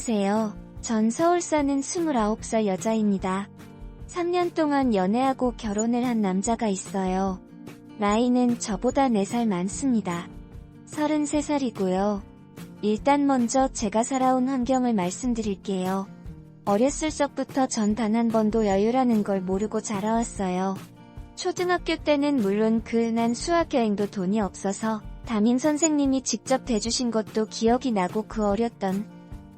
안녕하세요. 전 서울 사는 29살 여자입니다. 3년 동안 연애하고 결혼을 한 남자가 있어요. 나이는 저보다 4살 많습니다. 33살이고요. 일단 먼저 제가 살아온 환경을 말씀드릴게요. 어렸을 적부터 전 단 한 번도 여유라는 걸 모르고 자라왔어요. 초등학교 때는 물론 그 흔한 수학여행도 돈이 없어서 담임 선생님이 직접 대주신 것도 기억이 나고 그 어렸던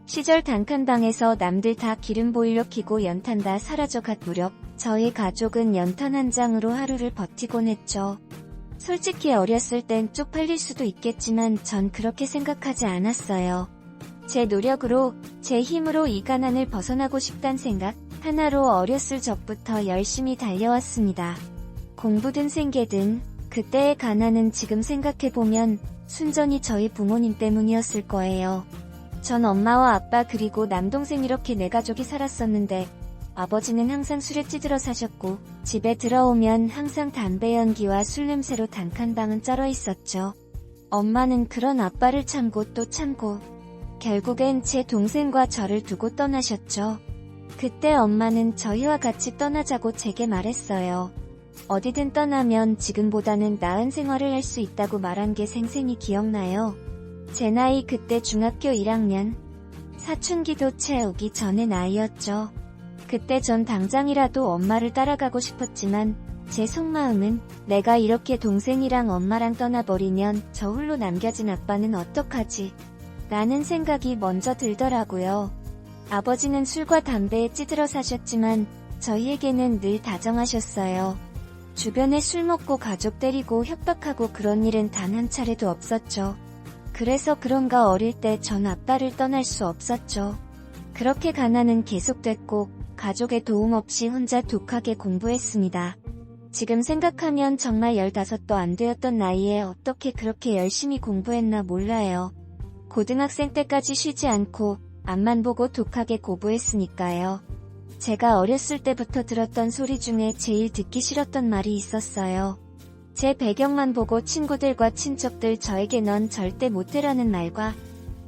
시절 단칸방에서 남들 다 기름 보일러 켜고 연탄 다 사라져 갈 무렵 저희 가족은 연탄 한 장으로 하루를 버티곤 했죠. 솔직히 어렸을 땐 쪽팔릴 수도 있겠지만 전 그렇게 생각하지 않았어요. 제 노력으로, 제 힘으로 이 가난을 벗어나고 싶단 생각 하나로 어렸을 적부터 열심히 달려왔습니다. 공부든 생계든 그때의 가난은 지금 생각해보면 순전히 저희 부모님 때문이었을 거예요. 전 엄마와 아빠 그리고 남동생 이렇게 4가족이 살았었는데 아버지는 항상 술에 찌들어 사셨고 집에 들어오면 항상 담배 연기와 술 냄새로 단칸방은 쩔어 있었죠. 엄마는 그런 아빠를 참고 또 참고 결국엔 제 동생과 저를 두고 떠나셨죠. 그때 엄마는 저희와 같이 떠나자고 제게 말했어요. 어디든 떠나면 지금보다는 나은 생활을 할 수 있다고 말한 게 생생히 기억나요. 제 나이 그때 중학교 1학년. 사춘기도 채우기 전의 나이였죠. 그때 전 당장이라도 엄마를 따라가고 싶었지만 제 속마음은 내가 이렇게 동생이랑 엄마랑 떠나버리면 저 홀로 남겨진 아빠는 어떡하지? 라는 생각이 먼저 들더라고요. 아버지는 술과 담배에 찌들어 사셨지만 저희에게는 늘 다정하셨어요. 주변에 술 먹고 가족 때리고 협박하고 그런 일은 단 한 차례도 없었죠. 그래서 그런가 어릴 때 전 아빠를 떠날 수 없었죠. 그렇게 가난은 계속됐고 가족의 도움 없이 혼자 독하게 공부했습니다. 지금 생각하면 정말 15도 안 되었던 나이에 어떻게 그렇게 열심히 공부했나 몰라요. 고등학생 때까지 쉬지 않고 앞만 보고 독하게 공부했으니까요. 제가 어렸을 때부터 들었던 소리 중에 제일 듣기 싫었던 말이 있었어요. 제 배경만 보고 친구들과 친척들 저에게 넌 절대 못해라는 말과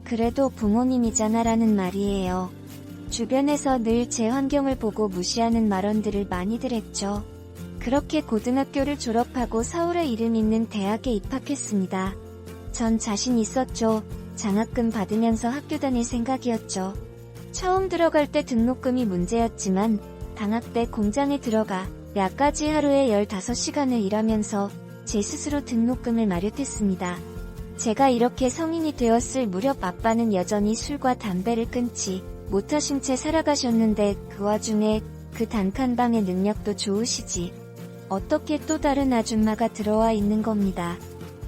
그래도 부모님이잖아 라는 말이에요. 주변에서 늘 제 환경을 보고 무시하는 말언들을 많이들 했죠. 그렇게 고등학교를 졸업하고 서울에 이름 있는 대학에 입학했습니다. 전 자신 있었죠. 장학금 받으면서 학교 다닐 생각이었죠. 처음 들어갈 때 등록금이 문제였지만 방학 때 공장에 들어가 야까지 하루에 15시간을 일하면서 제 스스로 등록금을 마련했습니다. 제가 이렇게 성인이 되었을 무렵 아빠는 여전히 술과 담배를 끊지 못하신 채 살아가셨는데 그 와중에 그 단칸방의 능력도 좋으시지 어떻게 또 다른 아줌마가 들어와 있는 겁니다.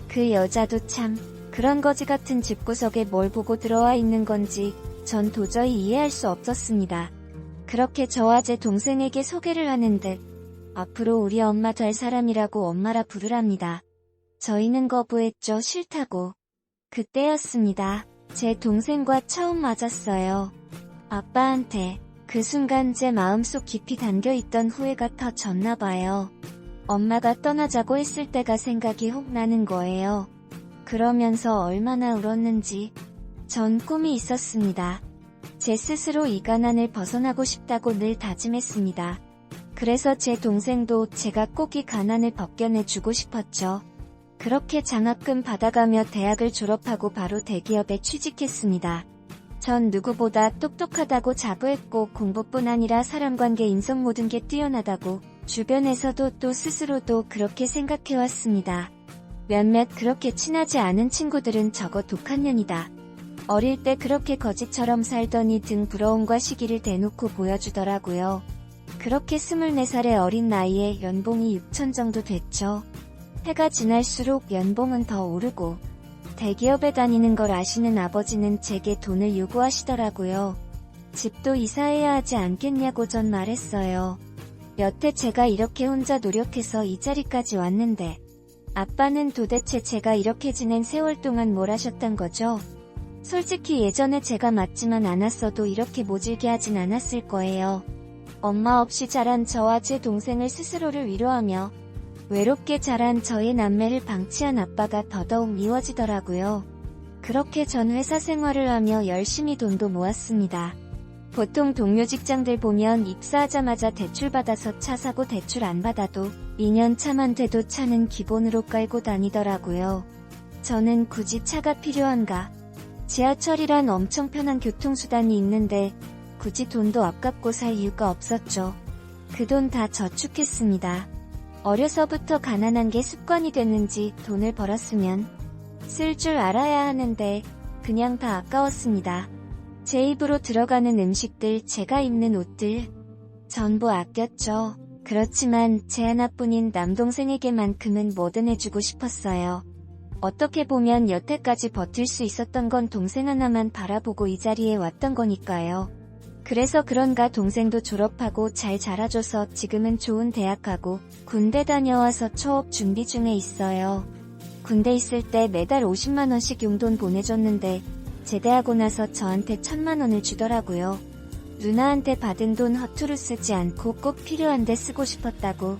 그 여자도 참 그런 거지 같은 집구석에 뭘 보고 들어와 있는 건지 전 도저히 이해할 수 없었습니다. 그렇게 저와 제 동생에게 소개를 하는데 앞으로 우리 엄마 될 사람이라고 엄마라 부르랍니다. 저희는 거부했죠. 싫다고. 그때였습니다. 제 동생과 처음 맞았어요. 아빠한테 그 순간 제 마음속 깊이 담겨있던 후회가 터졌나봐요. 엄마가 떠나자고 했을 때가 생각이 혹 나는 거예요. 그러면서 얼마나 울었는지. 전 꿈이 있었습니다. 제 스스로 이 가난을 벗어나고 싶다고 늘 다짐했습니다. 그래서 제 동생도 제가 꼭 이 가난을 벗겨내주고 싶었죠. 그렇게 장학금 받아가며 대학을 졸업하고 바로 대기업에 취직했습니다. 전 누구보다 똑똑하다고 자부했고 공부뿐 아니라 사람관계 인성 모든 게 뛰어나다고 주변에서도 또 스스로도 그렇게 생각해왔습니다. 몇몇 그렇게 친하지 않은 친구들은 저거 독한 년이다. 어릴 때 그렇게 거지처럼 살더니 등 부러움과 시기를 대놓고 보여주더라고요. 그렇게 24살의 어린 나이에 연봉이 6천 정도 됐죠. 해가 지날수록 연봉은 더 오르고 대기업에 다니는 걸 아시는 아버지는 제게 돈을 요구하시더라고요. 집도 이사해야 하지 않겠냐고 전 말했어요. 여태 제가 이렇게 혼자 노력해서 이 자리까지 왔는데 아빠는 도대체 제가 이렇게 지낸 세월 동안 뭘 하셨단 거죠? 솔직히 예전에 제가 맞지만 않았어도 이렇게 모질게 하진 않았을 거예요. 엄마 없이 자란 저와 제 동생을 스스로를 위로하며 외롭게 자란 저의 남매를 방치한 아빠가 더더욱 미워지더라고요. 그렇게 전 회사 생활을 하며 열심히 돈도 모았습니다. 보통 동료 직장들 보면 입사하자마자 대출 받아서 차 사고 대출 안 받아도 2년 차만 돼도 차는 기본으로 깔고 다니더라고요. 저는 굳이 차가 필요한가? 지하철이란 엄청 편한 교통수단이 있는데 굳이 돈도 아깝고 살 이유가 없었죠. 그 돈 다 저축했습니다. 어려서부터 가난한 게 습관이 됐는지 돈을 벌었으면 쓸 줄 알아야 하는데 그냥 다 아까웠습니다. 제 입으로 들어가는 음식들, 제가 입는 옷들 전부 아꼈죠. 그렇지만 제 하나뿐인 남동생에게만큼은 뭐든 해주고 싶었어요. 어떻게 보면 여태까지 버틸 수 있었던 건 동생 하나만 바라보고 이 자리에 왔던 거니까요. 그래서 그런가 동생도 졸업하고 잘 자라줘서 지금은 좋은 대학 가고 군대 다녀와서 초업 준비 중에 있어요. 군대 있을 때 매달 50만원씩 용돈 보내줬는데 제대하고 나서 저한테 1000만원을 주더라고요. 누나한테 받은 돈 허투루 쓰지 않고 꼭 필요한데 쓰고 싶었다고.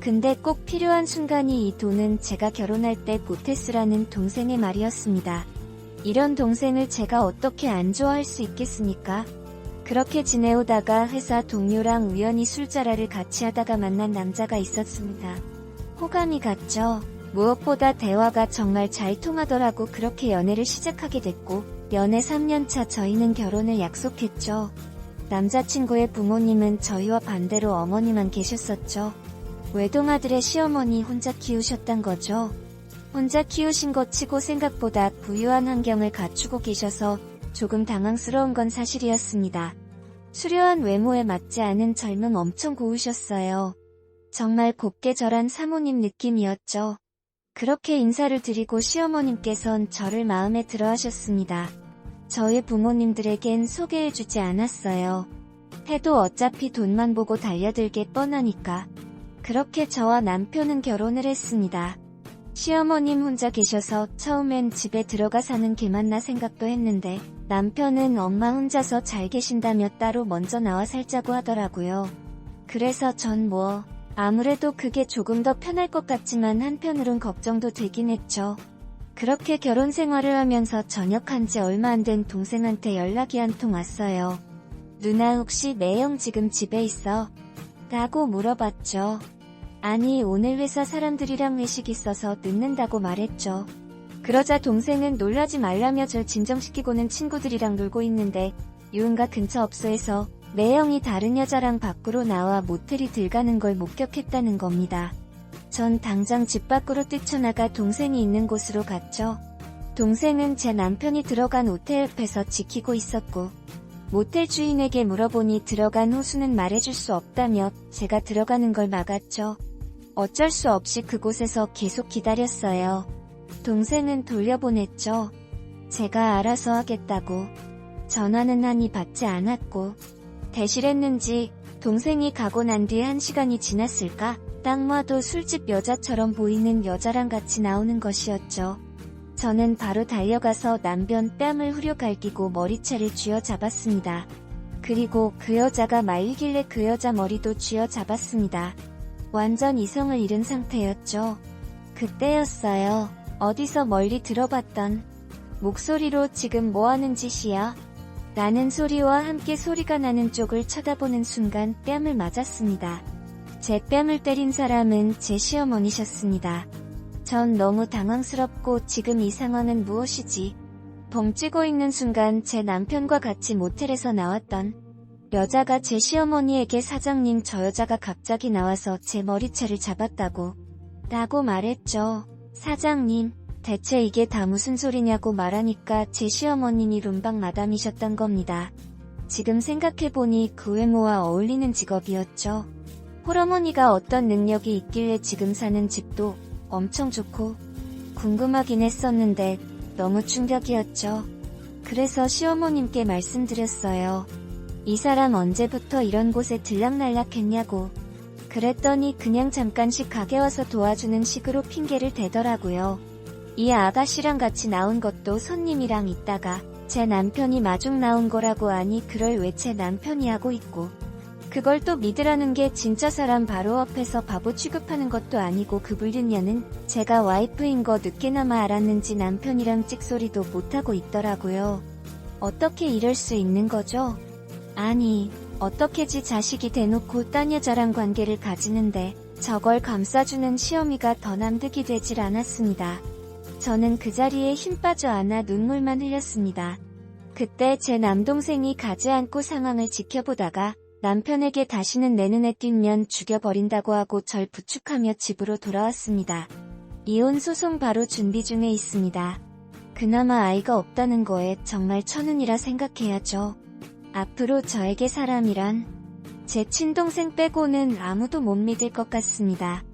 근데 꼭 필요한 순간이 이 돈은 제가 결혼할 때 보태 쓰라는 동생의 말이었습니다. 이런 동생을 제가 어떻게 안 좋아할 수 있겠습니까? 그렇게 지내오다가 회사 동료랑 우연히 술자리를 같이 하다가 만난 남자가 있었습니다. 호감이 갔죠. 무엇보다 대화가 정말 잘 통하더라고. 그렇게 연애를 시작하게 됐고 연애 3년차 저희는 결혼을 약속했죠. 남자친구의 부모님은 저희와 반대로 어머니만 계셨었죠. 외동아들의 시어머니 혼자 키우셨단 거죠. 혼자 키우신 것 치고 생각보다 부유한 환경을 갖추고 계셔서 조금 당황스러운 건 사실이었습니다. 수려한 외모에 맞지 않은 젊음 엄청 고우셨어요. 정말 곱게 절한 사모님 느낌이었죠. 그렇게 인사를 드리고 시어머님께선 저를 마음에 들어 하셨습니다. 저희 부모님들에겐 소개해주지 않았어요. 해도 어차피 돈만 보고 달려들게 뻔하니까. 그렇게 저와 남편은 결혼을 했습니다. 시어머님 혼자 계셔서 처음엔 집에 들어가 사는 게 맞나 생각도 했는데 남편은 엄마 혼자서 잘 계신다며 따로 먼저 나와 살자고 하더라고요. 그래서 전 아무래도 그게 조금 더 편할 것 같지만 한편으론 걱정도 되긴 했죠. 그렇게 결혼 생활을 하면서 전역한 지 얼마 안 된 동생한테 연락이 한 통 왔어요. 누나 혹시 매형 지금 집에 있어? 라고 물어봤죠. 아니 오늘 회사 사람들이랑 회식 있어서 늦는다고 말했죠. 그러자 동생은 놀라지 말라며 절 진정시키고는 친구들이랑 놀고 있는데 유흥가 근처 업소에서 매형이 다른 여자랑 밖으로 나와 모텔이 들어가는 걸 목격했다는 겁니다. 전 당장 집 밖으로 뛰쳐나가 동생이 있는 곳으로 갔죠. 동생은 제 남편이 들어간 호텔 옆에서 지키고 있었고 모텔 주인에게 물어보니 들어간 호수는 말해줄 수 없다며 제가 들어가는 걸 막았죠. 어쩔 수 없이 그곳에서 계속 기다렸어요. 동생은 돌려보냈죠. 제가 알아서 하겠다고. 전화는 하니 받지 않았고 대실했는지 동생이 가고 난 뒤 1시간이 지났을까? 딱 봐도 술집 여자처럼 보이는 여자랑 같이 나오는 것이었죠. 저는 바로 달려가서 남편 뺨을 후려갈기고 머리채를 쥐어잡았습니다. 그리고 그 여자가 말리길래 그 여자 머리도 쥐어잡았습니다. 완전 이성을 잃은 상태였죠. 그때였어요. 어디서 멀리 들어봤던 목소리로 지금 뭐하는 짓이야? 라는 소리와 함께 소리가 나는 쪽을 쳐다보는 순간 뺨을 맞았습니다. 제 뺨을 때린 사람은 제 시어머니셨습니다. 전 너무 당황스럽고 지금 이 상황은 무엇이지? 벙찌고 있는 순간 제 남편과 같이 모텔에서 나왔던 여자가 제 시어머니에게 사장님 저 여자가 갑자기 나와서 제 머리채를 잡았다고 라고 말했죠. 사장님 대체 이게 다 무슨 소리냐고 말하니까 제 시어머님이 룸방 마담이셨던 겁니다. 지금 생각해보니 그 외모와 어울리는 직업이었죠. 홀어머니가 어떤 능력이 있길래 지금 사는 집도 엄청 좋고 궁금하긴 했었는데 너무 충격이었죠. 그래서 시어머님께 말씀드렸어요. 이 사람 언제부터 이런 곳에 들락날락 했냐고. 그랬더니 그냥 잠깐씩 가게 와서 도와주는 식으로 핑계를 대더라고요. 이 아가씨랑 같이 나온 것도 손님이랑 있다가 제 남편이 마중 나온 거라고 하니 그럴 왜 제 남편이 하고 있고 그걸 또 믿으라는 게 진짜 사람 바로 앞에서 바보 취급하는 것도 아니고 그 불륜녀는 제가 와이프인 거 늦게나마 알았는지 남편이랑 찍소리도 못하고 있더라고요. 어떻게 이럴 수 있는 거죠? 아니, 어떻게 지 자식이 대놓고 딴 여자랑 관계를 가지는데 저걸 감싸주는 시어미가 더 남득이 되질 않았습니다. 저는 그 자리에 힘 빠져 안아 눈물만 흘렸습니다. 그때 제 남동생이 가지 않고 상황을 지켜보다가 남편에게 다시는 내 눈에 띄면 죽여버린다고 하고 절 부축하며 집으로 돌아왔습니다. 이혼 소송 바로 준비 중에 있습니다. 그나마 아이가 없다는 거에 정말 천운이라 생각해야죠. 앞으로 저에게 사람이란 제 친동생 빼고는 아무도 못 믿을 것 같습니다.